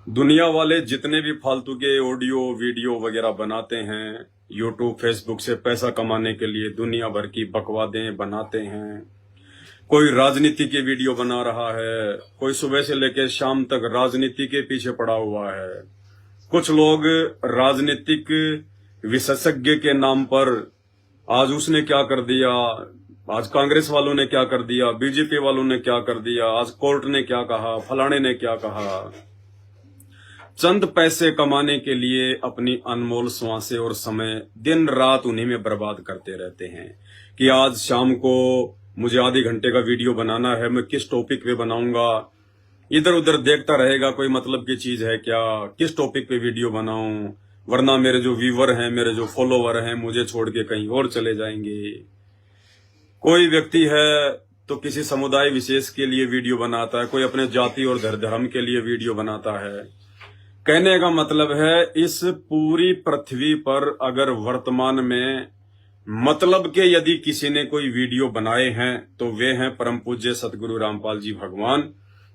दुनिया वाले जितने भी फालतू के ऑडियो वीडियो वगैरह बनाते हैं यूट्यूब फेसबुक से पैसा कमाने के लिए दुनिया भर की बकवादें बनाते हैं। कोई राजनीति के वीडियो बना रहा है, कोई सुबह से लेकर शाम तक राजनीति के पीछे पड़ा हुआ है। कुछ लोग राजनीतिक विशेषज्ञ के नाम पर आज उसने क्या कर दिया, आज कांग्रेस वालों ने क्या कर दिया, बीजेपी वालों ने क्या कर दिया, आज कोर्ट ने क्या कहा, फलाने ने क्या कहा। चंद पैसे कमाने के लिए अपनी अनमोल श्वासें और समय दिन रात उन्हीं में बर्बाद करते रहते हैं कि आज शाम को मुझे आधे घंटे का वीडियो बनाना है, मैं किस टॉपिक पे बनाऊंगा। इधर उधर देखता रहेगा, कोई मतलब की चीज है क्या, किस टॉपिक पे वीडियो बनाऊं, वरना मेरे जो व्यूवर हैं, मेरे जो फॉलोवर हैं, मुझे छोड़ के कहीं और चले जाएंगे। कोई व्यक्ति है तो किसी समुदाय विशेष के लिए वीडियो बनाता है, कोई अपने जाति और धर्म के लिए वीडियो बनाता है। कहने का मतलब है इस पूरी पृथ्वी पर अगर वर्तमान में मतलब के यदि किसी ने कोई वीडियो बनाए हैं तो वे हैं परम पूज्य सतगुरु रामपाल जी भगवान,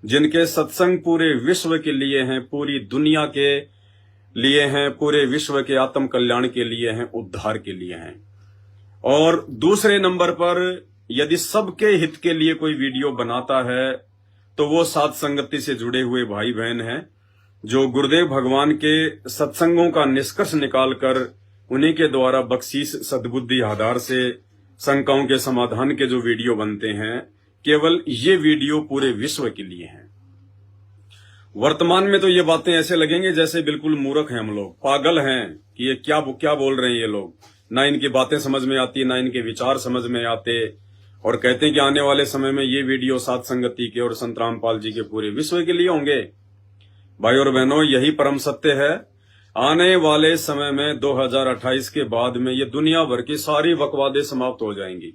जिनके सत्संग पूरे विश्व के लिए हैं, पूरी दुनिया के लिए हैं, पूरे विश्व के आत्म कल्याण के लिए हैं, उद्धार के लिए हैं। और दूसरे नंबर पर यदि सबके हित के लिए कोई वीडियो बनाता है तो वो साध संगति से जुड़े हुए भाई बहन हैं, जो गुरुदेव भगवान के सत्संगों का निष्कर्ष निकालकर उन्हीं के द्वारा बख्शीश सद्बुद्धि आधार से शंकाओं के समाधान के जो वीडियो बनते हैं, केवल ये वीडियो पूरे विश्व के लिए हैं। वर्तमान में तो ये बातें ऐसे लगेंगे जैसे बिल्कुल मूर्ख हैं, हम लोग पागल हैं कि ये क्या बोल रहे हैं ये लोग। ना इनकी बातें समझ में आती, ना इनके विचार समझ में आते, और कहते हैं कि आने वाले समय में ये वीडियो साध संगति के और संत रामपाल जी के पूरे विश्व के लिए होंगे। भाई और बहनों, यही परम सत्य है। आने वाले समय में 2028 के बाद में ये दुनिया भर की सारी बकवादें समाप्त हो जाएंगी।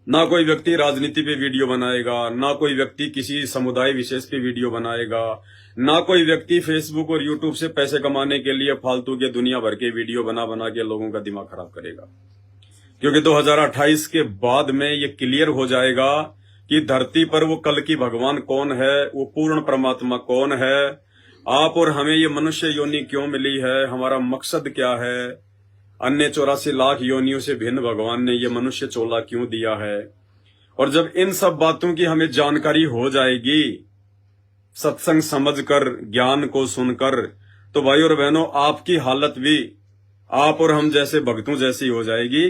ना कोई व्यक्ति राजनीति पे वीडियो बनाएगा, ना कोई व्यक्ति किसी समुदाय विशेष पे वीडियो बनाएगा, ना कोई व्यक्ति फेसबुक और यूट्यूब से पैसे कमाने के लिए फालतू के दुनिया भर के वीडियो बना बना के लोगों का दिमाग खराब करेगा। क्योंकि 2028 के बाद में ये क्लियर हो जाएगा कि धरती पर वो कल की भगवान कौन है, वो पूर्ण परमात्मा कौन है, आप और हमें ये मनुष्य योनि क्यों मिली है, हमारा मकसद क्या है, अन्य 84 लाख योनियों से भिन्न भगवान ने ये मनुष्य चोला क्यों दिया है। और जब इन सब बातों की हमें जानकारी हो जाएगी, सत्संग समझकर, ज्ञान को सुनकर, तो भाई और बहनों आपकी हालत भी आप और हम जैसे भक्तों जैसी हो जाएगी।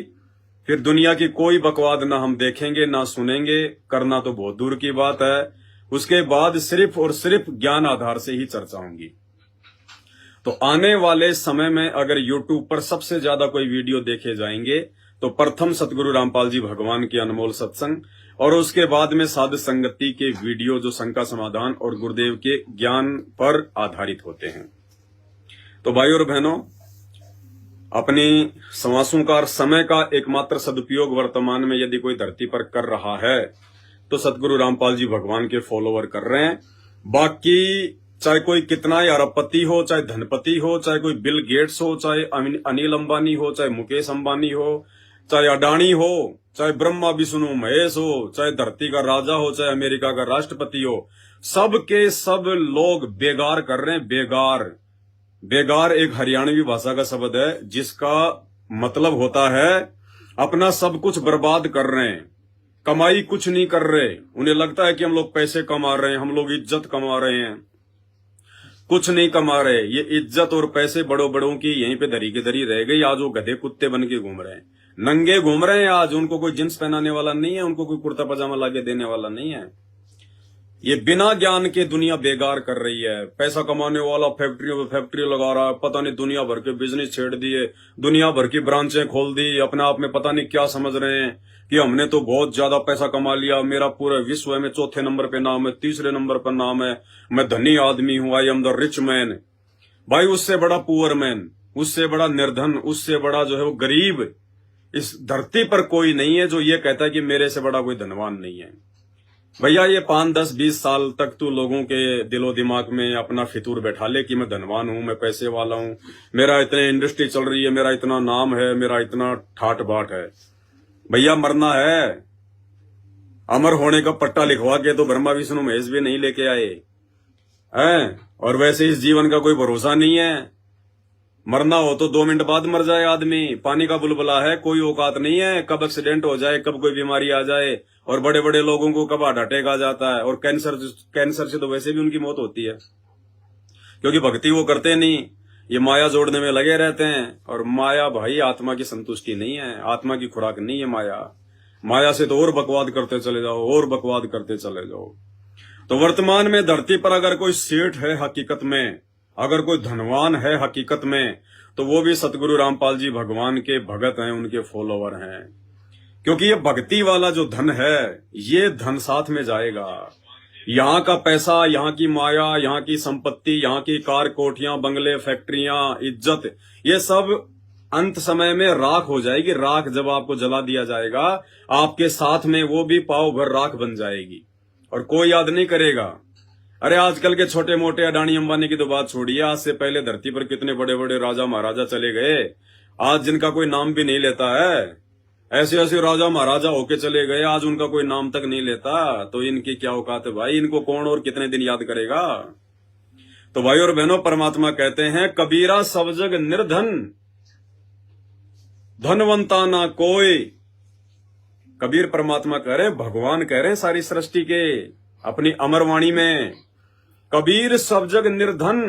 फिर दुनिया की कोई बकवाद ना हम देखेंगे ना सुनेंगे, करना तो बहुत दूर की बात है। उसके बाद सिर्फ और सिर्फ ज्ञान आधार से ही चर्चा होंगी। तो आने वाले समय में अगर यूट्यूब पर सबसे ज्यादा कोई वीडियो देखे जाएंगे तो प्रथम सतगुरु रामपाल जी भगवान के अनमोल सत्संग, और उसके बाद में साध संगति के वीडियो जो शंका समाधान और गुरुदेव के ज्ञान पर आधारित होते हैं। तो भाई और बहनों, अपनी श्वासों का समय का एकमात्र सदुपयोग वर्तमान में यदि कोई धरती पर कर रहा है तो सतगुरु रामपाल जी भगवान के फॉलोवर कर रहे हैं। बाकी चाहे कोई कितना ही अरबपति हो, चाहे धनपति हो, चाहे कोई बिल गेट्स हो, चाहे अनिल अंबानी हो, चाहे मुकेश अंबानी हो, चाहे अडानी हो, चाहे ब्रह्मा विष्णु महेश हो, चाहे धरती का राजा हो, चाहे अमेरिका का राष्ट्रपति हो, सब के सब लोग बेगार कर रहे हैं। बेगार, बेगार एक हरियाणवी भाषा का शब्द है जिसका मतलब होता है अपना सब कुछ बर्बाद कर रहे हैं, कमाई कुछ नहीं कर रहे। उन्हें लगता है कि हम लोग पैसे कमा रहे हैं, हम लोग इज्जत कमा रहे हैं, कुछ नहीं कमा रहे। ये इज्जत और पैसे बड़ों बड़ों की यहीं पे धरी की धरी रह गई। आज वो गधे कुत्ते बन के घूम रहे हैं, नंगे घूम रहे हैं। आज उनको कोई जींस पहनाने वाला नहीं है, उनको कोई कुर्ता पजामा लाके देने वाला नहीं है। ये बिना ज्ञान के दुनिया बेगार कर रही है। पैसा कमाने वाला फैक्ट्रियों पे फैक्ट्री लगा रहा है, पता नहीं दुनिया भर के बिजनेस छेड़ दिए, दुनिया भर की ब्रांचें खोल दी, अपने आप में पता नहीं क्या समझ रहे हैं कि हमने तो बहुत ज्यादा पैसा कमा लिया, मेरा पूरे विश्व में चौथे नंबर पे नाम है, तीसरे नंबर पर नाम है, मैं धनी आदमी हूं, I am the rich man. भाई उससे बड़ा पुअर मैन, उससे बड़ा निर्धन, उससे बड़ा जो है वो गरीब इस धरती पर कोई नहीं है जो ये कहता है कि मेरे से बड़ा कोई धनवान नहीं है। भैया ये 5, 10, 20 साल तक तू लोगों के दिलो दिमाग में अपना फितूर बैठा ले कि मैं धनवान हूं, मैं पैसे वाला हूं, मेरा इतने इंडस्ट्री चल रही है, मेरा इतना नाम है, मेरा इतना ठाट बाट है। भैया मरना है, अमर होने का पट्टा लिखवा के तो ब्रह्मा विष्णु महेश भी नहीं लेके आए। है। और वैसे इस जीवन का कोई भरोसा नहीं है, मरना हो तो 2 मिनट बाद मर जाए आदमी। पानी का बुलबुला है, कोई औकात नहीं है, कब एक्सीडेंट हो जाए, कब कोई बीमारी आ जाए, और बड़े बड़े लोगों को कब हार्ट अटैक आ जाता है, और कैंसर से तो वैसे भी उनकी मौत होती है, क्योंकि भक्ति वो करते नहीं, ये माया जोड़ने में लगे रहते हैं। और माया भाई आत्मा की संतुष्टि नहीं है, आत्मा की खुराक नहीं है माया। माया से तो और बकवाद करते चले जाओ, और बकवाद करते चले जाओ। तो वर्तमान में धरती पर अगर कोई सेठ है हकीकत में, अगर कोई धनवान है हकीकत में, तो वो भी सतगुरु रामपाल जी भगवान के भगत हैं, उनके फॉलोवर हैं। क्योंकि ये भक्ति वाला जो धन है, ये धन साथ में जाएगा। यहाँ का पैसा, यहाँ की माया, यहाँ की संपत्ति, यहाँ की कार, कोठियां, बंगले, फैक्ट्रियां, इज्जत, ये सब अंत समय में राख हो जाएगी। राख जब आपको जला दिया जाएगा, आपके साथ में वो भी पाव भर राख बन जाएगी, और कोई याद नहीं करेगा। अरे आजकल के छोटे मोटे अडानी अंबानी की तो बात छोड़िए, आज से पहले धरती पर कितने बड़े बड़े राजा महाराजा चले गए, आज जिनका कोई नाम भी नहीं लेता है। ऐसे ऐसे राजा महाराजा होके चले गए, आज उनका कोई नाम तक नहीं लेता। तो इनकी क्या औकात है भाई, इनको कौन और कितने दिन याद करेगा। तो भाई और बहनों, परमात्मा कहते हैं कबीरा सब जग निर्धन, धनवंता ना कोई। कबीर परमात्मा कह रहे, भगवान कह रहे सारी सृष्टि के अपनी अमरवाणी में, कबीर सब जग निर्धन।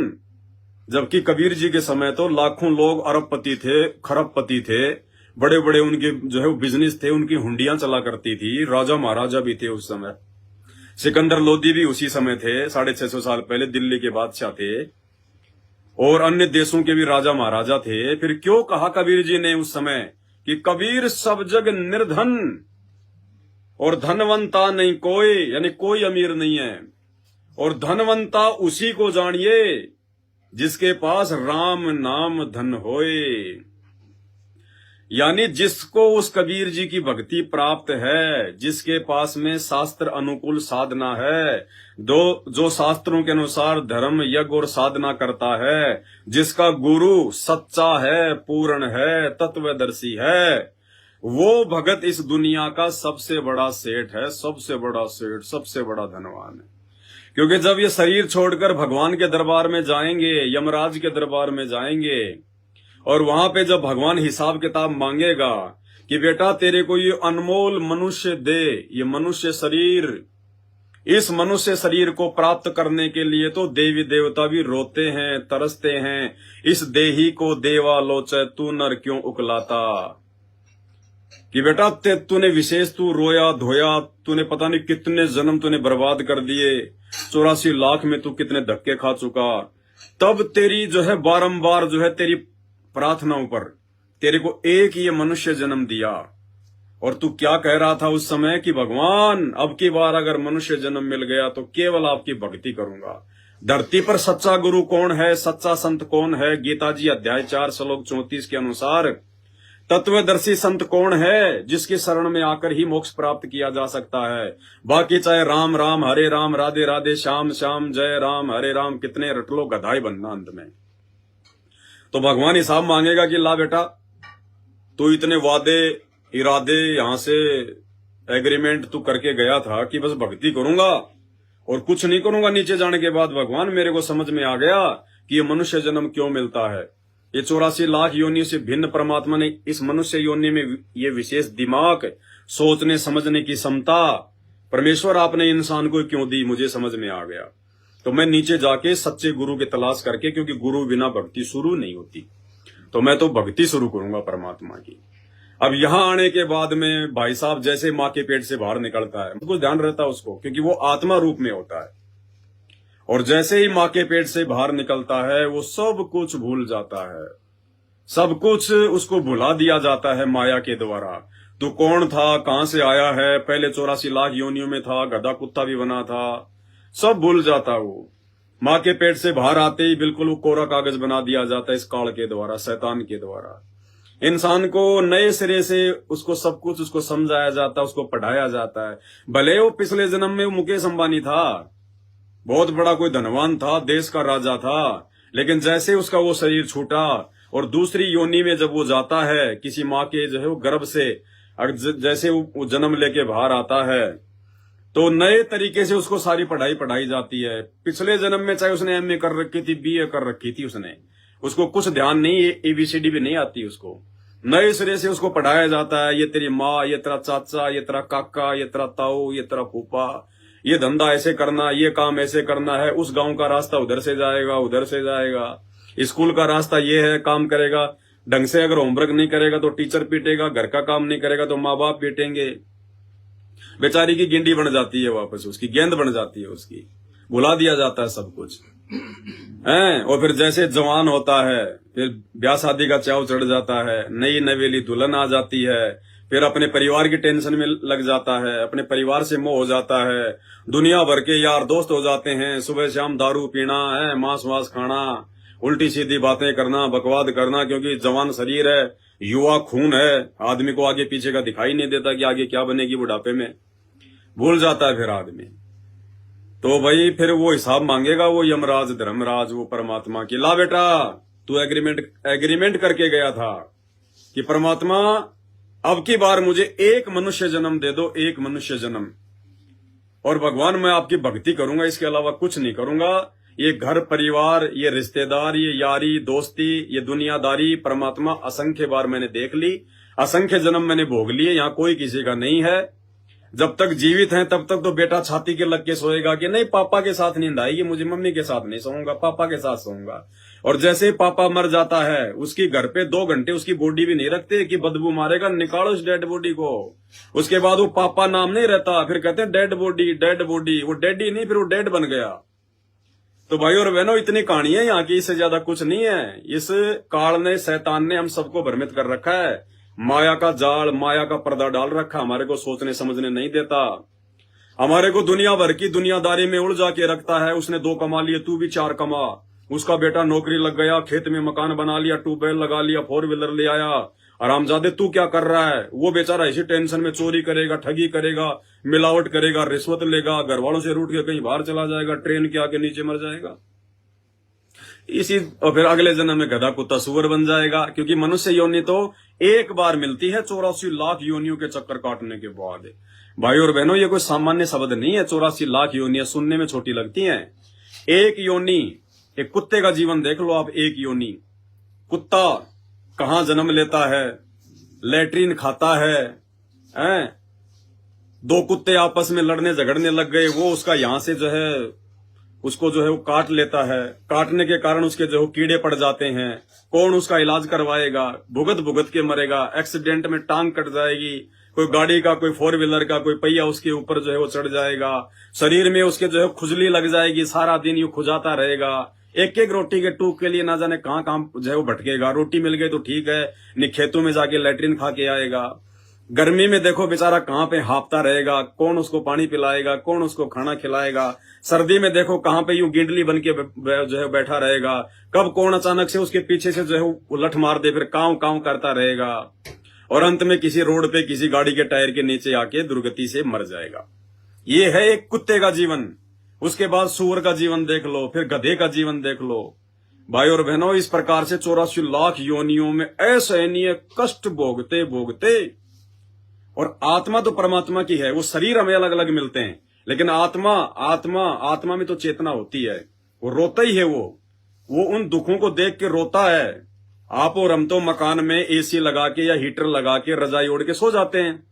जबकि कबीर जी के समय तो लाखों लोग अरबपति थे, खरबपति थे, बड़े बड़े उनके जो है वो बिजनेस थे, उनकी हुंडियां चला करती थी, राजा महाराजा भी थे उस समय। सिकंदर लोदी भी उसी समय थे, 650 साल पहले दिल्ली के बादशाह थे, और अन्य देशों के भी राजा महाराजा थे। फिर क्यों कहा कबीर जी ने उस समय कि कबीर सब जग निर्धन, और धनवंता नहीं कोई, यानी कोई अमीर नहीं है। और धनवंता उसी को जानिए जिसके पास राम नाम धन होए, यानी जिसको उस कबीर जी की भक्ति प्राप्त है, जिसके पास में शास्त्र अनुकूल साधना है, जो शास्त्रों के अनुसार धर्म यज्ञ और साधना करता है, जिसका गुरु सच्चा है, पूर्ण है, तत्वदर्शी है, वो भगत इस दुनिया का सबसे बड़ा सेठ है, सबसे बड़ा सेठ, सबसे बड़ा धनवान है। क्योंकि जब ये शरीर छोड़कर भगवान के दरबार में जाएंगे, यमराज के दरबार में जाएंगे, और वहां पे जब भगवान हिसाब किताब मांगेगा कि बेटा तेरे को ये अनमोल मनुष्य दे, ये मनुष्य शरीर, इस मनुष्य शरीर को प्राप्त करने के लिए तो देवी देवता भी रोते हैं, तरसते हैं, इस देही को देवा लोचे तू नर क्यों उकलाता, कि बेटा तूने विशेष, तू रोया धोया, तूने पता नहीं कितने जन्म तूने बर्बाद कर दिए, 84 लाख में तू कितने धक्के खा चुका, तब तेरी जो है बारंबार जो है तेरी प्रार्थनाओं पर तेरे को एक ये मनुष्य जन्म दिया। और तू क्या कह रहा था उस समय कि भगवान अब की बार अगर मनुष्य जन्म मिल गया तो केवल आपकी भक्ति करूंगा। धरती पर सच्चा गुरु कौन है, सच्चा संत कौन है? गीता जी अध्याय 4 श्लोक 34 के अनुसार तत्वदर्शी संत कौन है, जिसकी शरण में आकर ही मोक्ष प्राप्त किया जा सकता है। बाकी चाहे राम राम हरे राम, राधे राधे श्याम श्याम, जय राम हरे राम, कितने रट लो, गधाई बनना अंत में। तो भगवान हिसाब मांगेगा कि ला बेटा तू इतने वादे इरादे यहां से एग्रीमेंट तू करके गया था कि बस भक्ति करूंगा और कुछ नहीं करूंगा। नीचे जाने के बाद भगवान मेरे को समझ में आ गया कि ये मनुष्य जन्म क्यों मिलता है। ये 84 लाख योनि से भिन्न परमात्मा ने इस मनुष्य योनि में ये विशेष दिमाग, सोचने समझने की क्षमता परमेश्वर आपने इंसान को क्यों दी, मुझे समझ में आ गया। तो मैं नीचे जाके सच्चे गुरु की तलाश करके, क्योंकि गुरु बिना भक्ति शुरू नहीं होती, तो मैं तो भक्ति शुरू करूंगा परमात्मा की। अब यहां आने के बाद में भाई साहब जैसे माँ के पेट से बाहर निकलता है, कुछ ध्यान रहता है उसको, क्योंकि वो आत्मा रूप में होता है, और जैसे ही माँ के पेट से बाहर निकलता है वो सब कुछ भूल जाता है, सब कुछ उसको भुला दिया जाता है माया के द्वारा। तू कौन था, कहां से आया है, पहले 84 लाख योनियों में था, गधा कुत्ता भी बना था, सब भूल जाता वो। माँ के पेट से बाहर आते ही बिल्कुल वो कोरा कागज बना दिया जाता है इस काल के द्वारा, शैतान के द्वारा। इंसान को नए सिरे से उसको सब कुछ उसको समझाया जाता है, उसको पढ़ाया जाता है। भले वो पिछले जन्म में मुकेश अंबानी था, बहुत बड़ा कोई धनवान था, देश का राजा था, लेकिन जैसे उसका वो शरीर छूटा और दूसरी योनि में जब वो जाता है किसी माँ के जो है वो गर्भ से, जैसे वो जन्म लेके बाहर आता है, तो नए तरीके से उसको सारी पढ़ाई पढ़ाई जाती है। पिछले जन्म में चाहे उसने एमए कर रखी थी, बीए कर रखी थी, उसको कुछ ध्यान नहीं, एबीसीडी भी नहीं आती उसको। नए सिरे से उसको पढ़ाया जाता है, ये तेरी माँ, ये तेरा चाचा, ये तेरा काका, ये तेरा ताऊ, ये तेरा फूफा, ये धंधा ऐसे करना, ये काम ऐसे करना है, उस गांव का रास्ता उधर से जाएगा, उधर से जाएगा, स्कूल का रास्ता ये है, काम करेगा ढंग से, अगर होमवर्क नहीं करेगा तो टीचर पीटेगा, घर का काम नहीं करेगा तो माँ बाप पीटेंगे। बेचारी की गिंडी बन जाती है, वापस उसकी गेंद बन जाती है, उसकी भुला दिया जाता है सब कुछ है। और फिर जैसे जवान होता है, फिर ब्याह शादी का चाव चढ़ जाता है, नई नवेली दुल्हन आ जाती है, फिर अपने परिवार की टेंशन में लग जाता है, अपने परिवार से मोह हो जाता है, दुनिया भर के यार दोस्त हो जाते हैं, सुबह शाम दारू पीना है, मांस वास खाना, उल्टी सीधी बातें करना, बकवाद करना, क्योंकि जवान शरीर है, युवा खून है, आदमी को आगे पीछे का दिखाई नहीं देता कि आगे क्या बनेगी बुढ़ापे में, भूल जाता है फिर आदमी। तो भाई फिर वो हिसाब मांगेगा, वो यमराज धर्मराज, वो परमात्मा की, ला बेटा तू एग्रीमेंट करके गया था कि परमात्मा अब की बार मुझे एक मनुष्य जन्म दे दो, एक मनुष्य जन्म, और भगवान मैं आपकी भक्ति करूंगा, इसके अलावा कुछ नहीं करूंगा। ये घर परिवार, ये रिश्तेदार, ये यारी दोस्ती, ये दुनियादारी परमात्मा असंख्य बार मैंने देख ली, असंख्य जन्म मैंने भोग लिए, यहाँ कोई किसी का नहीं है। जब तक जीवित हैं तब तक तो बेटा छाती के लग के सोएगा कि नहीं पापा के साथ नींद आएगी, मुझे मम्मी के साथ नहीं सोऊंगा, पापा के साथ सोऊंगा। और जैसे ही पापा मर जाता है, उसकी घर पे 2 घंटे उसकी बॉडी भी नहीं रखते कि बदबू मारेगा, निकालो इस डेड बॉडी को। उसके बाद वो पापा नाम नहीं रहता, फिर कहते हैं डेड बॉडी, डेड बॉडी। वो डेड ही नहीं, फिर वो डेड बन गया। तो भाई और बहनों, इतनी कहानी है यहाँ की, इससे ज्यादा कुछ नहीं है। इस काल ने, शैतान ने हम सबको भ्रमित कर रखा है, माया का जाल, माया का पर्दा डाल रखा, हमारे को सोचने समझने नहीं देता, हमारे को दुनिया भर की दुनियादारी में उलझा के रखता है। उसने 2 कमा लिए, तू भी 4 कमा, उसका बेटा नौकरी लग गया, खेत में मकान बना लिया, ट्यूबवेल लगा लिया, 4 व्हीलर ले आया, आरामजादे तू क्या कर रहा है? वो बेचारा इसी टेंशन में चोरी करेगा, ठगी करेगा, मिलावट करेगा, रिश्वत लेगा, घर वालों से रूठ के कहीं बाहर चला जाएगा, ट्रेन के आगे नीचे मर जाएगा इसी, और फिर अगले जन्म में गधा कुत्ता सुअर बन जाएगा। क्योंकि मनुष्य योनि तो एक बार मिलती है 84 लाख योनियों के चक्कर काटने के बाद। भाई और बहनों, ये कोई सामान्य शब्द नहीं है। 84 लाख योनियां सुनने में छोटी लगती हैं। एक योनि, एक कुत्ते का जीवन देख लो आप। एक योनि, कुत्ता कहां जन्म लेता है, लेट्रिन खाता है, 2 कुत्ते आपस में लड़ने झगड़ने लग गए, वो उसका यहां से जो है उसको जो है वो काट लेता है, काटने के कारण उसके जो कीड़े पड़ जाते हैं, कौन उसका इलाज करवाएगा? भुगत भुगत के मरेगा, एक्सीडेंट में टांग कट जाएगी, कोई गाड़ी का, कोई 4 व्हीलर का कोई पहिया उसके ऊपर जो है वो चढ़ जाएगा, शरीर में उसके जो है खुजली लग जाएगी, सारा दिन यूं खुजाता रहेगा, एक एक रोटी के टूक के लिए ना जाने कहां कहां जो है वो भटकेगा। रोटी मिल गई तो ठीक है, नहीं खेतों में जाके लैट्रिन खा के आएगा। गर्मी में देखो बेचारा कहां पे हांफता रहेगा, कौन उसको पानी पिलाएगा, कौन उसको खाना खिलाएगा। सर्दी में देखो कहां पे यूं गिंडली बन के जो है बैठा रहेगा, कब कौन अचानक से उसके पीछे से जो है वो लठ मार दे, फिर कांव कांव करता रहेगा, और अंत में किसी रोड पे किसी गाड़ी के टायर के नीचे आके दुर्गति से मर जाएगा। ये है एक कुत्ते का जीवन। उसके बाद सूअर का जीवन देख लो, फिर गधे का जीवन देख लो। भाई और बहनों, इस प्रकार से 84 लाख योनियों में असहनीय कष्ट भोगते भोगते, और आत्मा तो परमात्मा की है, वो शरीर हमें अलग अलग मिलते हैं, लेकिन आत्मा आत्मा आत्मा में तो चेतना होती है, वो रोता ही है। वो उन दुखों को देख के रोता है। आप और हम तो मकान में एसी लगा के या हीटर लगा के रजाई ओढ़ के सो जाते हैं,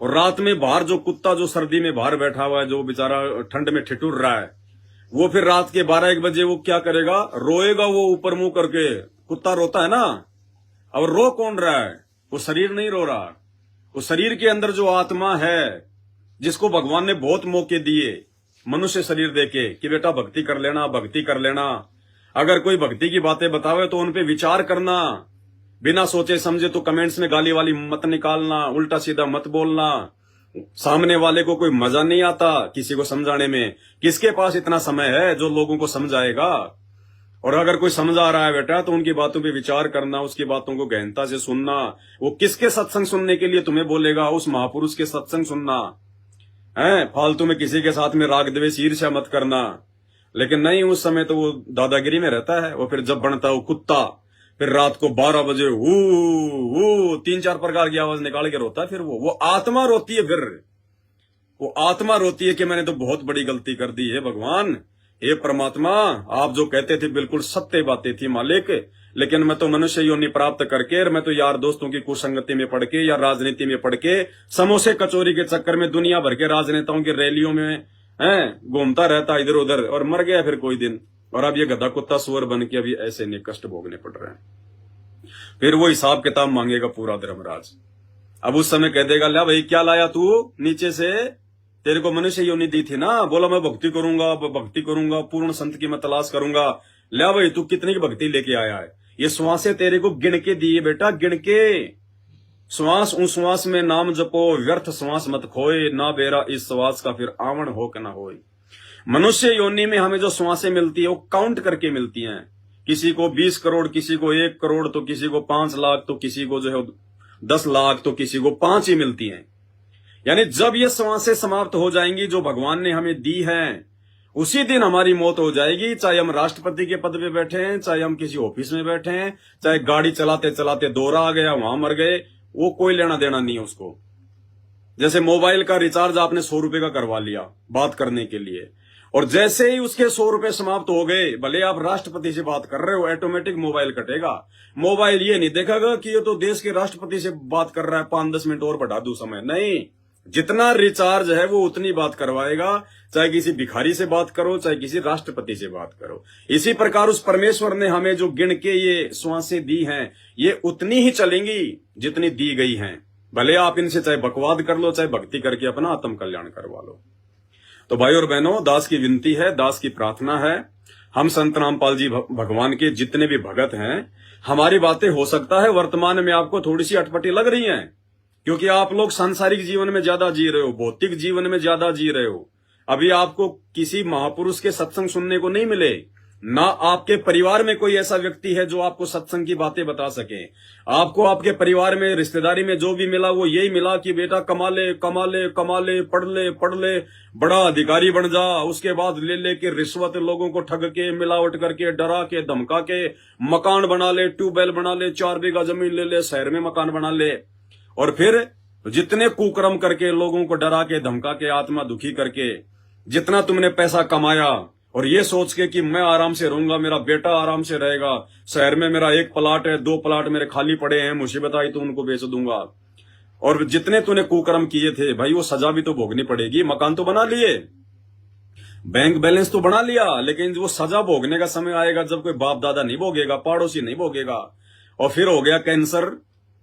और रात में बाहर जो कुत्ता जो सर्दी में बाहर बैठा हुआ है, जो बेचारा ठंड में ठिठुर रहा है, वो फिर रात के 12-1 बजे वो क्या करेगा? रोएगा। वो ऊपर मुंह करके कुत्ता रोता है ना। अब रो कौन रहा है? वो शरीर नहीं रो रहा। उस शरीर के अंदर जो आत्मा है, जिसको भगवान ने बहुत मौके दिए मनुष्य शरीर देके कि बेटा भक्ति कर लेना, भक्ति कर लेना। अगर कोई भक्ति की बातें बतावे तो उन पे विचार करना, बिना सोचे समझे तो कमेंट्स में गाली वाली मत निकालना, उल्टा सीधा मत बोलना। सामने वाले को कोई मजा नहीं आता किसी को समझाने में। किसके पास इतना समय है जो लोगों को समझाएगा? और अगर कोई समझा रहा है बेटा तो उनकी बातों पे विचार करना, उसकी बातों को गहनता से सुनना। वो किसके सत्संग सुनने के लिए तुम्हें बोलेगा? उस महापुरुष के सत्संग सुनना है। फालतू में किसी के साथ में राग द्वेष ईर्ष्या मत करना। लेकिन नहीं, उस समय तो वो दादागिरी में रहता है। वो फिर जब बनता है वो कुत्ता, फिर रात को 12 बजे वो 3-4 प्रकार की आवाज निकाल के रोता है। फिर वो आत्मा रोती है। फिर वो आत्मा रोती है कि मैंने तो बहुत बड़ी गलती कर दी है भगवान, हे परमात्मा, आप जो कहते थे बिल्कुल सत्य बातें थी मालिक, लेकिन मैं तो मनुष्य योनि प्राप्त करके, मैं तो यार दोस्तों की कुसंगति में पड़ के या राजनीति में पड़ के, समोसे कचौरी के चक्कर में दुनिया भर के राजनेताओं की रैलियों में घूमता रहता इधर उधर और मर गया फिर कोई दिन। और अब ये गधा कुत्ता सुअर बन के अभी ऐसे नहीं कष्ट भोगने पड़ रहे हैं। फिर वो हिसाब किताब मांगेगा पूरा धर्मराज। अब उस समय कह देगा, ला भाई क्या लाया तू नीचे से, तेरे को मनुष्य योनि दी थी ना, बोला मैं भक्ति करूंगा, पूर्ण संत की मैं तलाश करूंगा। ला भाई तू कितनी की भक्ति लेके आया है, ये श्वासें तेरे को गिन के दी है बेटा, गिन के। श्वास उस श्वास में नाम जपो, व्यर्थ श्वास मत खोए, ना बेरा इस श्वास का फिर आवण हो के ना होए। मनुष्य योनि में हमें जो श्वासें मिलती है वो काउंट करके मिलती हैं। किसी को 20 करोड़, किसी को 1 करोड़, तो किसी को 5 लाख, तो किसी को जो है 10 लाख, तो किसी को 5 ही मिलती हैं। यानी जब ये श्वासें समाप्त हो जाएंगी जो भगवान ने हमें दी हैं, उसी दिन हमारी मौत हो जाएगी। चाहे हम राष्ट्रपति के पद पे बैठे हैं, चाहे हम किसी ऑफिस में बैठे हैं, चाहे गाड़ी चलाते चलाते दौरा आ गया वहां मर गए, वो कोई लेना देना नहीं है उसको। जैसे मोबाइल का रिचार्ज आपने 100 रुपए का करवा लिया बात करने के लिए, और जैसे ही उसके 100 रुपए समाप्त हो गए, भले आप राष्ट्रपति से बात कर रहे हो, ऑटोमेटिक मोबाइल कटेगा। मोबाइल ये नहीं देखेगा कि ये तो देश के राष्ट्रपति से बात कर रहा है, 5-10 मिनट और बढ़ा दूं समय, नहीं। जितना रिचार्ज है वो उतनी बात करवाएगा, चाहे किसी भिखारी से बात करो, चाहे किसी राष्ट्रपति से बात करो। इसी प्रकार उस परमेश्वर ने हमें जो गिन के ये श्वासें दी हैं, ये उतनी ही चलेंगी जितनी दी गई हैं। भले आप इनसे चाहे बकवाद कर लो, चाहे भक्ति करके अपना आत्म कल्याण करवा लो। तो भाई और बहनों, दास की विनती है, दास की प्रार्थना है, हम संत रामपाल जी भगवान के जितने भी भगत हैं, हमारी बातें हो सकता है वर्तमान में आपको थोड़ी सी अटपटी लग रही हैं, क्योंकि आप लोग सांसारिक जीवन में ज्यादा जी रहे हो, भौतिक जीवन में ज्यादा जी रहे हो। अभी आपको किसी महापुरुष के सत्संग सुनने को नहीं मिले, ना आपके परिवार में कोई ऐसा व्यक्ति है जो आपको सत्संग की बातें बता सके। आपको आपके परिवार में, रिश्तेदारी में जो भी मिला वो यही मिला कि बेटा कमा ले, पढ़ ले, बड़ा अधिकारी बन जा, उसके बाद ले लेके रिश्वत, लोगों को ठग के, मिलावट करके, डरा के, धमका के मकान बना ले, ट्यूबवेल बना ले, 4 बीघा जमीन ले ले, शहर में मकान बना ले, और फिर जितने कुकर्म करके, लोगों को डरा के, धमका के, आत्मा दुखी करके, जितना तुमने पैसा कमाया, और ये सोच के कि मैं आराम से रहूंगा, मेरा बेटा आराम से रहेगा, शहर में मेरा 1 प्लाट है, 2 प्लाट मेरे खाली पड़े हैं, मुसीबत आई तो उनको बेच दूंगा। और जितने तूने कुकर्म किए थे भाई, वो सजा भी तो भोगनी पड़ेगी। मकान तो बना लिए, बैंक बैलेंस तो बना लिया, लेकिन वो सजा भोगने का समय आएगा जब कोई बाप दादा नहीं भोगेगा, पड़ोसी नहीं भोगेगा। और फिर हो गया कैंसर,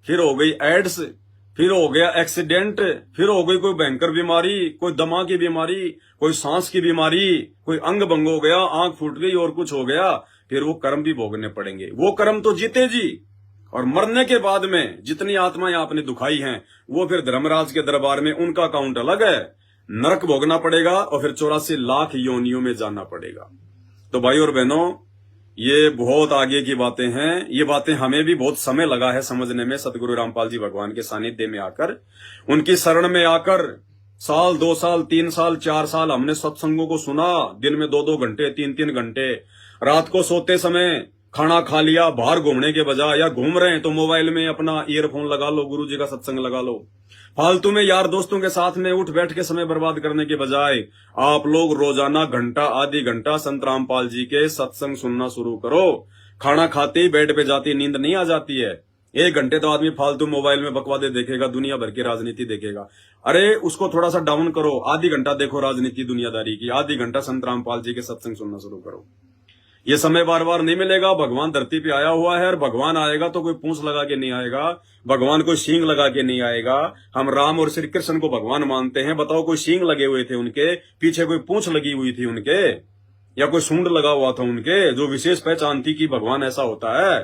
फिर हो गई एड्स, फिर हो गया एक्सीडेंट, फिर हो गई कोई भयंकर बीमारी, कोई दमा की बीमारी, कोई सांस की बीमारी, कोई अंग भंग हो गया, आंख फूट गई और कुछ हो गया, फिर वो कर्म भी भोगने पड़ेंगे। वो कर्म तो जीते जी, और मरने के बाद में जितनी आत्माएं आपने दुखाई हैं, वो फिर धर्मराज के दरबार में उनका अकाउंट अलग है, नरक भोगना पड़ेगा, और फिर 84 लाख योनियों में जाना पड़ेगा। तो भाई और बहनों, ये बहुत आगे की बातें हैं, ये बातें हमें भी बहुत समय लगा है समझने में। सतगुरु रामपाल जी भगवान के सानिध्य में आकर, उनकी शरण में आकर, 1 साल, 2 साल, 3 साल, 4 साल हमने सत्संगों को सुना, दिन में 2-2 घंटे, 3-3 घंटे, रात को सोते समय खाना खा लिया, बाहर घूमने के बजाय, या घूम रहे हैं तो मोबाइल में अपना ईयरफोन लगा लो, गुरु जी का सत्संग लगा लो। फालतू में यार दोस्तों के साथ में उठ बैठ के समय बर्बाद करने के बजाय आप लोग रोजाना घंटा, आधी घंटा संत रामपाल जी के सत्संग सुनना शुरू करो। खाना खाते ही बेड पे जाती नींद नहीं आ जाती है। 1 घंटे तो आदमी फालतू मोबाइल में बकवादे देखेगा, दुनिया भर की राजनीति देखेगा। अरे उसको थोड़ा सा डाउन करो, आधी घंटा देखो राजनीति दुनियादारी की, आधी घंटा संत रामपाल जी के सत्संग सुनना शुरू करो। ये समय बार बार नहीं मिलेगा। भगवान धरती पे आया हुआ है, और भगवान आएगा तो कोई पूंछ लगा के नहीं आएगा, भगवान कोई सींग लगा के नहीं आएगा। हम राम और श्री कृष्ण को भगवान मानते हैं, बताओ कोई सींग लगे हुए थे उनके पीछे, कोई पूंछ लगी हुई थी उनके, या कोई सूंड लगा हुआ था उनके, जो विशेष पहचान थी कि भगवान ऐसा होता है।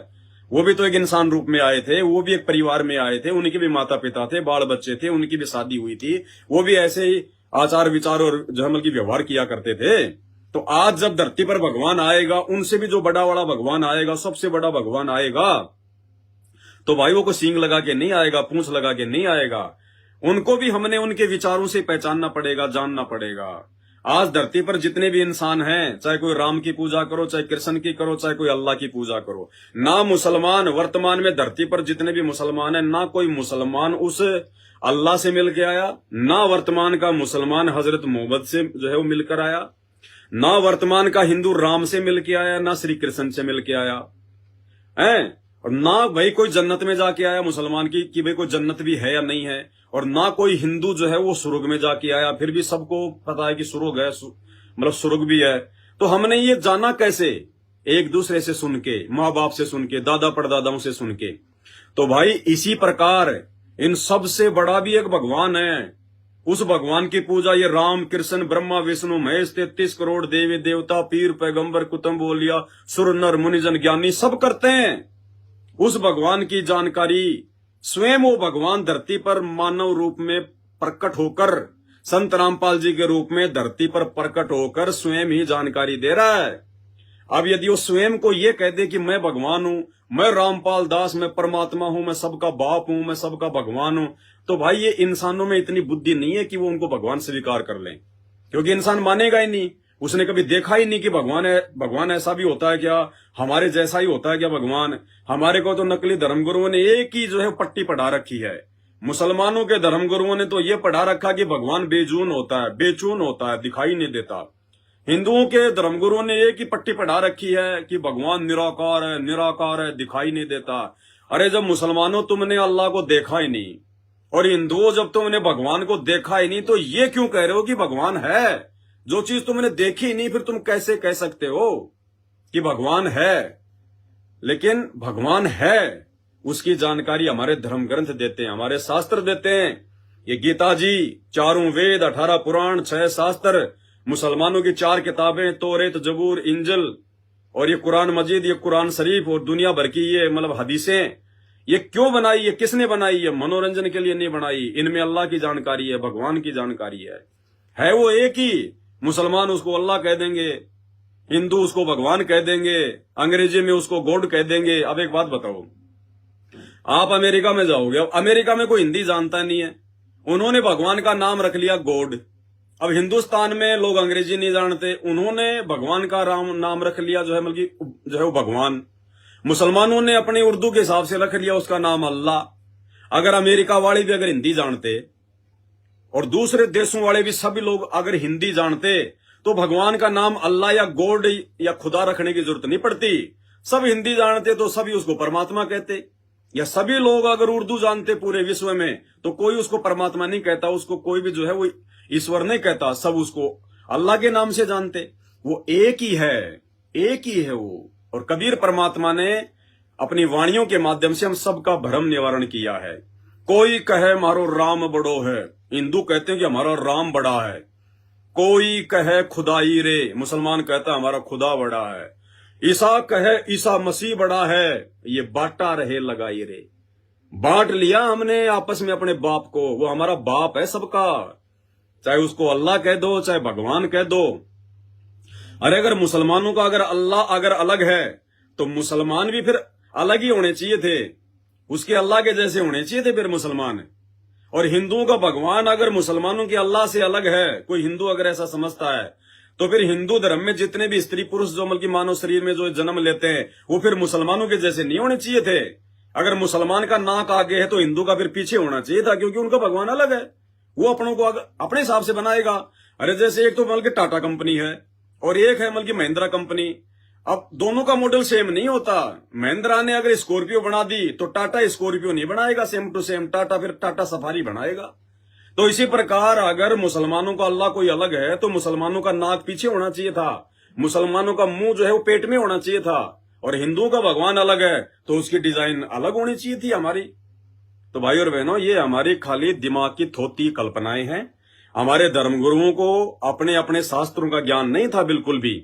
वो भी तो एक इंसान रूप में आए थे, वो भी एक परिवार में आए थे, उनके भी माता पिता थे, बाल बच्चे थे, उनकी भी शादी हुई थी, वो भी ऐसे ही आचार विचार और जहमल की व्यवहार किया करते थे। तो आज जब धरती पर भगवान आएगा, उनसे भी जो बड़ा भगवान आएगा, सबसे बड़ा भगवान आएगा, तो भाई वो को सींग लगा के नहीं आएगा, पूंछ लगा के नहीं आएगा। उनको भी हमने उनके विचारों से पहचानना पड़ेगा, जानना पड़ेगा। आज धरती पर जितने भी इंसान हैं, चाहे कोई राम की पूजा करो, चाहे कृष्ण की करो, चाहे कोई अल्लाह की पूजा करो, ना मुसलमान वर्तमान में धरती पर जितने भी मुसलमान हैं, ना कोई मुसलमान उस अल्लाह से मिल के आया, ना वर्तमान का मुसलमान हजरत मोहम्मद से जो है वो मिलकर आया, ना वर्तमान का हिंदू राम से मिल के आया, ना श्री कृष्ण से मिल के आया है, और ना भाई कोई जन्नत में जाके आया मुसलमान की कि भाई कोई जन्नत भी है या नहीं है, और ना कोई हिंदू जो है वो सुर्ग में जाके आया। फिर भी सबको पता है कि सुर्ग है, मतलब सुर्ग भी है। तो हमने ये जाना कैसे? एक दूसरे से सुन के, माँ बाप से सुन के, दादा परदादाओं से सुन के। तो भाई इसी प्रकार इन सब से बड़ा भी एक भगवान है। उस भगवान की पूजा ये राम कृष्ण ब्रह्मा विष्णु महेश 33 करोड़ देवी देवता पीर पैगंबर कुतुब बोलिया सुर नर मुनिजन ज्ञानी सब करते हैं। उस भगवान की जानकारी स्वयं वो भगवान धरती पर मानव रूप में प्रकट होकर, संत रामपाल जी के रूप में धरती पर प्रकट होकर स्वयं ही जानकारी दे रहा है। अब यदि वो स्वयं को ये कह दे कि मैं भगवान हूं, मैं रामपाल दास, मैं परमात्मा हूं, मैं सबका बाप हूं, मैं सबका भगवान हूं, तो भाई ये इंसानों में इतनी बुद्धि नहीं है कि वो उनको भगवान स्वीकार कर लें, क्योंकि इंसान मानेगा ही नहीं। उसने कभी देखा ही नहीं कि भगवान है। भगवान ऐसा भी होता है क्या? हमारे जैसा ही होता है क्या भगवान? हमारे को तो नकली धर्मगुरुओं ने एक ही जो है पट्टी पढ़ा रखी है। मुसलमानों के धर्मगुरुओं ने तो ये पढ़ा रखा कि भगवान बेजून होता है, बेचून होता है, दिखाई नहीं देता। हिंदुओं के धर्मगुरुओं ने एक ही पट्टी पढ़ा रखी है कि भगवान निराकार है, निराकार है, दिखाई नहीं देता। अरे जब मुसलमानों तुमने अल्लाह को देखा ही नहीं, और हिंदुओं जब तुमने भगवान को देखा ही नहीं, तो ये क्यों कह रहे हो कि भगवान है? जो चीज तुमने देखी ही नहीं, फिर तुम कैसे कह सकते हो कि भगवान है? लेकिन भगवान है, उसकी जानकारी हमारे धर्म ग्रंथ देते हैं, हमारे शास्त्र देते हैं। ये गीता जी, 4 वेद, 18 पुराण, 6 शास्त्र, मुसलमानों की 4 किताबें, तौरेत, जबूर, इंजिल, और ये कुरान मजीद, ये कुरान शरीफ, और दुनिया भर की ये मतलब हदीसें, ये क्यों बनाई? ये किसने बनाई? है मनोरंजन के लिए नहीं बनाई। इनमें अल्लाह की जानकारी है, भगवान की जानकारी है वो एक ही। मुसलमान उसको अल्लाह कह देंगे, हिंदू उसको भगवान कह देंगे, अंग्रेजी में उसको गॉड कह देंगे। अब एक बात बताओ, आप अमेरिका में जाओगे, अब अमेरिका में कोई हिंदी जानता नहीं है, उन्होंने भगवान का नाम रख लिया गॉड। अब हिंदुस्तान में लोग अंग्रेजी नहीं जानते, उन्होंने भगवान का नाम रख लिया जो है मतलब जो है वो भगवान। मुसलमानों ने अपने उर्दू के हिसाब से रख लिया उसका नाम अल्लाह। अगर अमेरिका वाले भी अगर हिंदी जानते, और दूसरे देशों वाले भी सभी लोग अगर हिंदी जानते, तो भगवान का नाम अल्लाह या गॉड या खुदा रखने की जरूरत नहीं पड़ती। सब हिंदी जानते तो सभी उसको परमात्मा कहते। या सभी लोग अगर उर्दू जानते पूरे विश्व में, तो कोई उसको परमात्मा नहीं कहता, उसको कोई भी जो है वो ईश्वर नहीं कहता, सब उसको अल्लाह के नाम से जानते। वो एक ही है, एक ही है वो। और कबीर परमात्मा ने अपनी वाणियों के माध्यम से हम सबका भ्रम निवारण किया है। कोई कहे मारो राम बड़ो है, हिंदू कहते हैं कि हमारा राम बड़ा है। कोई कहे खुदाई रे, मुसलमान कहता है हमारा खुदा बड़ा है। ईसा कहे ईसा मसीह बड़ा है, ये बांटा रहे लगाई रे। बांट लिया हमने आपस में अपने बाप को, वो हमारा बाप है सबका, चाहे उसको अल्लाह कह दो, चाहे भगवान कह दो। अरे अगर मुसलमानों का अगर अल्लाह अगर अलग है, तो मुसलमान भी फिर अलग ही होने चाहिए थे, उसके अल्लाह के जैसे होने चाहिए थे फिर मुसलमान। और हिंदुओं का भगवान अगर मुसलमानों के अल्लाह से अलग है, कोई हिंदू अगर ऐसा समझता है, तो फिर हिंदू धर्म में जितने भी स्त्री पुरुष जो मतलब मानव शरीर में जो जन्म लेते हैं, वो फिर मुसलमानों के जैसे नहीं होने चाहिए थे। अगर मुसलमान का नाक आगे है, तो हिंदू का फिर पीछे होना चाहिए था, क्योंकि उनका भगवान अलग है, वो अपनों को अपने हिसाब से बनाएगा। अरे जैसे एक तो मतलब टाटा कंपनी है और एक है मतलब महिंद्रा कंपनी। अब दोनों का मॉडल सेम नहीं होता। महिंद्रा ने अगर स्कॉर्पियो बना दी, तो टाटा स्कॉर्पियो नहीं बनाएगा सेम टू सेम, टाटा फिर टाटा सफारी बनाएगा। तो इसी प्रकार अगर मुसलमानों का अल्लाह कोई अलग है, तो मुसलमानों का नाक पीछे होना चाहिए था, मुसलमानों का मुंह जो है वो पेट में होना चाहिए था। और हिंदुओं का भगवान अलग है, तो उसकी डिजाइन अलग होनी चाहिए थी हमारी। तो भाई और बहनों, ये हमारी खाली दिमाग की थोती कल्पनाएं हैं। हमारे धर्मगुरुओं को अपने अपने शास्त्रों का ज्ञान नहीं था बिल्कुल भी।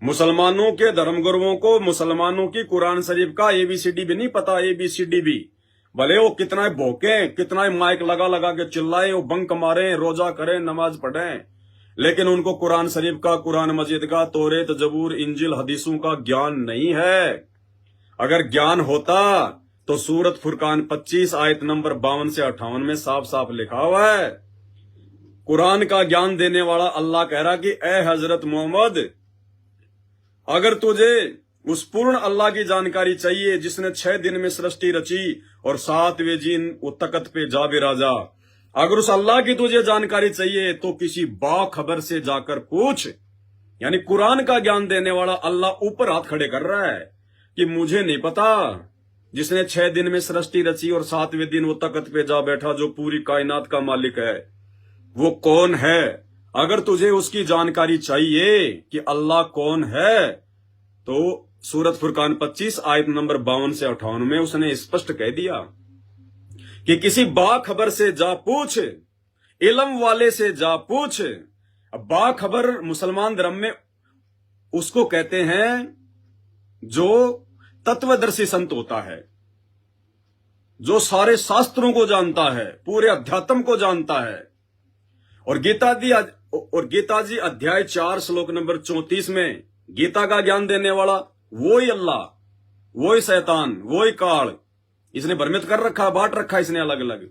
मुसलमानों के धर्मगुरुओं को मुसलमानों की कुरान शरीफ का एबीसीडी भी नहीं पता, एबीसीडी भी। भले वो कितना भौंके, कितना माइक लगा लगा के चिल्लाए, वो बंक मारे, रोजा करें, नमाज पढ़ें, लेकिन उनको कुरान शरीफ का, कुरान मजीद का, तौरेत, जबूर, इंजिल, हदीसों का ज्ञान नहीं है। अगर ज्ञान होता तो सूरत फुरकान 25 आयत नंबर 52 से 58 में साफ साफ लिखा हुआ है कुरान का ज्ञान देने वाला अल्लाह कह रहा कि ए हजरत मोहम्मद, अगर तुझे उस पूर्ण अल्लाह की जानकारी चाहिए जिसने 6 दिन में सृष्टि रची और 7वें दिन वो तकत पे जा बिराजा, अगर उस अल्लाह की तुझे जानकारी चाहिए तो किसी बाखबर से जाकर पूछ। यानी कुरान का ज्ञान देने वाला अल्लाह ऊपर हाथ खड़े कर रहा है कि मुझे नहीं पता, जिसने 6 दिन में सृष्टि रची और 7वें दिन वो तकत पे जा बैठा, जो पूरी कायनात का मालिक है, वो कौन है। अगर तुझे उसकी जानकारी चाहिए कि अल्लाह कौन है, तो सूरत फुरकान 25 आयत नंबर 52 से 58 में उसने स्पष्ट कह दिया कि किसी बाखबर से जा पूछ, इल्म वाले से जा पूछ। बाखबर मुसलमान धर्म में उसको कहते हैं जो तत्वदर्शी संत होता है, जो सारे शास्त्रों को जानता है, पूरे अध्यात्म को जानता है। और गीता जी अध्याय 4 श्लोक नंबर 34 में गीता का ज्ञान देने वाला वही अल्लाह, वही शैतान, वही काल, इसने भ्रमित कर रखा, बांट रखा इसने अलग अलग।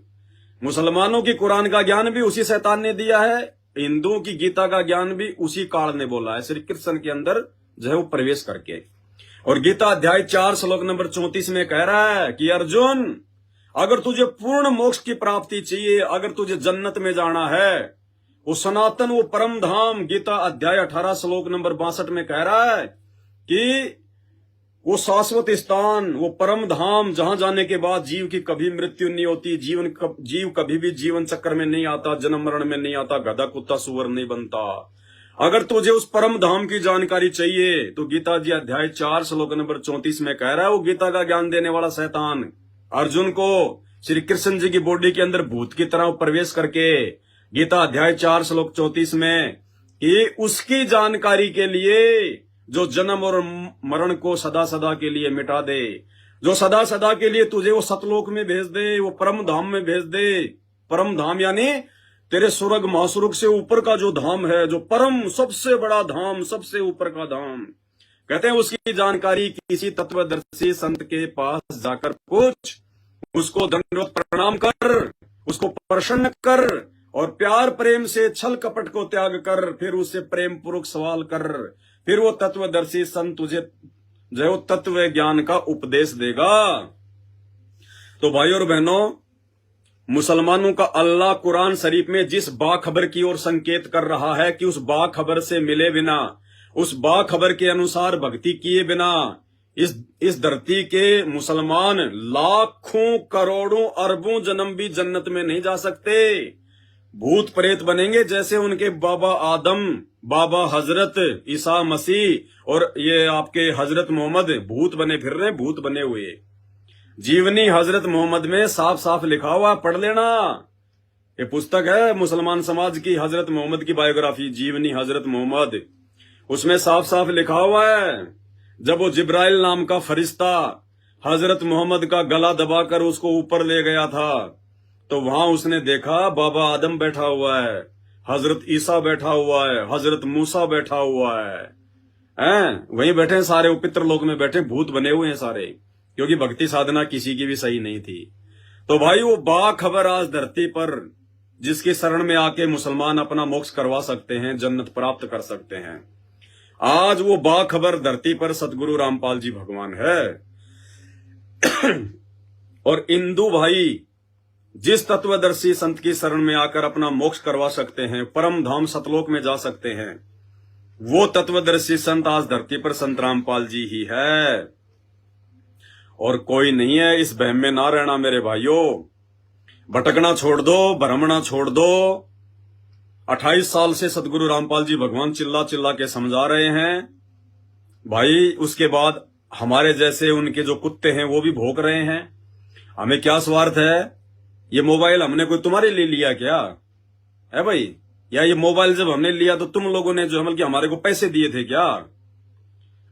मुसलमानों की कुरान का ज्ञान भी उसी शैतान ने दिया है, हिंदुओं की गीता का ज्ञान भी उसी काल ने बोला है, श्री कृष्ण के अंदर जो है वो प्रवेश करके। और गीता अध्याय 4 श्लोक नंबर 34 में कह रहा है कि अर्जुन, अगर तुझे पूर्ण मोक्ष की प्राप्ति चाहिए, अगर तुझे जन्नत में जाना है, वो सनातन, वो परम धाम, गीता अध्याय 18 श्लोक नंबर 62 में कह रहा है कि वो शाश्वत स्थान, वो परम धाम, जहां जाने के बाद जीव की कभी मृत्यु नहीं होती, जीव कभी भी जीवन चक्र में नहीं आता, जन्म मरण में नहीं आता, गधा कुत्ता सुअर नहीं बनता। अगर तुझे उस परम धाम की जानकारी चाहिए तो गीता जी अध्याय 4 श्लोक नंबर 34 में कह रहा है वो गीता का ज्ञान देने वाला शैतान अर्जुन को श्री कृष्ण जी की बॉडी के अंदर भूत की तरह प्रवेश करके गीता अध्याय 4 श्लोक 34 में कि उसकी जानकारी के लिए जो जन्म और मरण को सदा सदा के लिए मिटा दे, जो सदा सदा के लिए तुझे वो सतलोक में भेज दे, वो परम धाम में भेज दे। परम धाम यानी तेरे स्वर्ग महास्वर्ग से ऊपर का जो धाम है, जो परम सबसे बड़ा धाम, सबसे ऊपर का धाम, कहते हैं उसकी जानकारी किसी तत्वदर्शी संत के पास जाकर पूछ, उसको दंडवत प्रणाम कर, उसको प्रसन्न कर और प्यार प्रेम से छल कपट को त्याग कर, फिर उससे प्रेम पूर्वक सवाल कर, फिर वो तत्वदर्शी संत तुझे जो तत्व ज्ञान का उपदेश देगा। तो भाइयों और बहनों, मुसलमानों का अल्लाह कुरान शरीफ में जिस बाखबर की ओर संकेत कर रहा है कि उस बाखबर से मिले बिना, उस बाखबर के अनुसार भक्ति किए बिना इस धरती के मुसलमान लाखों करोड़ों अरबों जन्म भी जन्नत में नहीं जा सकते। भूत प्रेत बनेंगे जैसे उनके बाबा आदम, बाबा हजरत ईसा मसीह और ये आपके हजरत मोहम्मद भूत बने फिर रहे, भूत बने हुए। जीवनी हजरत मोहम्मद में साफ साफ लिखा हुआ, पढ़ लेना, ये पुस्तक है मुसलमान समाज की, हजरत मोहम्मद की बायोग्राफी, जीवनी हजरत मोहम्मद। उसमें साफ साफ लिखा हुआ है जब वो जिब्राइल नाम का फरिश्ता हजरत मोहम्मद का गला दबाकर उसको ऊपर ले गया था, तो वहां उसने देखा बाबा आदम बैठा हुआ है, हजरत ईसा बैठा हुआ है, हजरत मूसा बैठा हुआ है, वहीं बैठे सारे, वो पितृलोक में बैठे भूत बने हुए हैं सारे, क्योंकि भक्ति साधना किसी की भी सही नहीं थी। तो भाई वो बाखबर आज धरती पर जिसकी शरण में आके मुसलमान अपना मोक्ष करवा सकते हैं, जन्नत प्राप्त कर सकते हैं, आज वो बाखबर धरती पर सतगुरु रामपाल जी भगवान है। और हिंदू भाई जिस तत्वदर्शी संत की शरण में आकर अपना मोक्ष करवा सकते हैं, परम धाम सतलोक में जा सकते हैं, वो तत्वदर्शी संत आज धरती पर संत रामपाल जी ही है और कोई नहीं है। इस बहम में ना रहना मेरे भाइयों, भटकना छोड़ दो, भ्रमणा छोड़ दो। 28 साल से सतगुरु रामपाल जी भगवान चिल्ला चिल्ला के समझा रहे हैं भाई, उसके बाद हमारे जैसे उनके जो कुत्ते हैं वो भी भौंक रहे हैं। हमें क्या स्वार्थ है? ये मोबाइल हमने कोई तुम्हारे लिए लिया क्या है भाई? या ये मोबाइल जब हमने लिया तो तुम लोगों ने जो है कि हमारे को पैसे दिए थे क्या?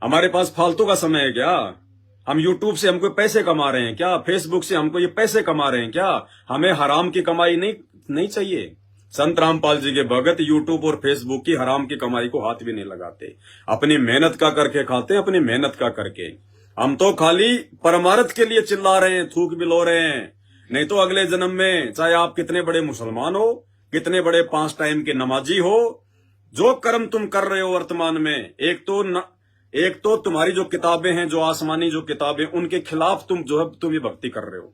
हमारे पास फालतू का समय है क्या? हम यूट्यूब से हमको पैसे कमा रहे हैं क्या? फेसबुक से हमको ये पैसे कमा रहे हैं क्या? हमें हराम की कमाई नहीं चाहिए। संत रामपाल जी के भगत यूट्यूब और फेसबुक की हराम की कमाई को हाथ भी नहीं लगाते, अपनी मेहनत का करके खाते हैं, अपनी मेहनत का करके। हम तो खाली परमार्थ के लिए चिल्ला रहे हैं, थूक बिलो रहे हैं। नहीं तो अगले जन्म में चाहे आप कितने बड़े मुसलमान हो, कितने बड़े 5 टाइम के नमाजी हो, जो कर्म तुम कर रहे हो वर्तमान में, एक तो तुम्हारी जो किताबें हैं, जो आसमानी जो किताबें, उनके खिलाफ तुम जो है तुम ये भक्ति कर रहे हो।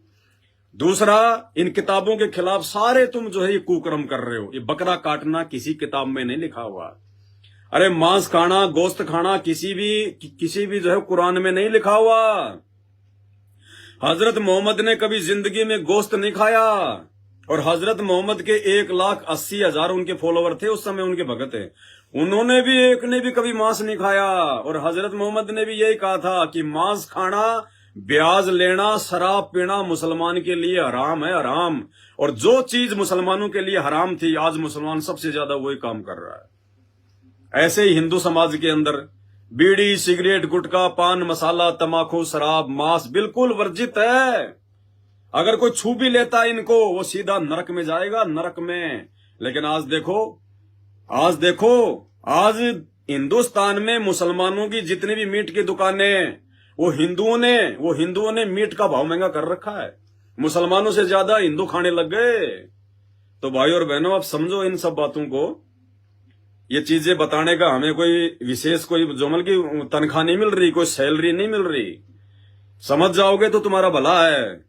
दूसरा, इन किताबों के खिलाफ सारे तुम जो है ये कुकर्म कर रहे हो। ये बकरा काटना किसी किताब में नहीं लिखा हुआ। अरे मांस खाना, गोश्त खाना किसी भी जो है कुरान में नहीं लिखा हुआ। हजरत मोहम्मद ने कभी जिंदगी में गोश्त नहीं खाया, और हजरत मोहम्मद के 1,80,000 उनके फॉलोवर थे उस समय, उनके भगत है, उन्होंने भी एक ने भी कभी मांस नहीं खाया। और हजरत मोहम्मद ने भी यही कहा था कि मांस खाना, ब्याज लेना, शराब पीना मुसलमान के लिए हराम है, हराम। और जो चीज मुसलमानों के लिए हराम थी, आज मुसलमान सबसे ज्यादा वही काम कर रहा है। ऐसे ही हिंदू समाज के अंदर बीड़ी, सिगरेट, गुटखा, पान मसाला, तमाकू, शराब, मांस बिल्कुल वर्जित है। अगर कोई छू भी लेता है इनको, वो सीधा नरक में जाएगा, नरक में। लेकिन आज देखो, आज हिंदुस्तान में मुसलमानों की जितनी भी मीट की दुकानें, वो हिंदुओं ने मीट का भाव महंगा कर रखा है। मुसलमानों से ज्यादा हिंदू खाने लग गए। तो भाई और बहनों, आप समझो इन सब बातों को। ये चीजें बताने का हमें कोई विशेष कोई जोमल की तनख्वाह नहीं मिल रही, कोई सैलरी नहीं मिल रही। समझ जाओगे तो तुम्हारा भला है।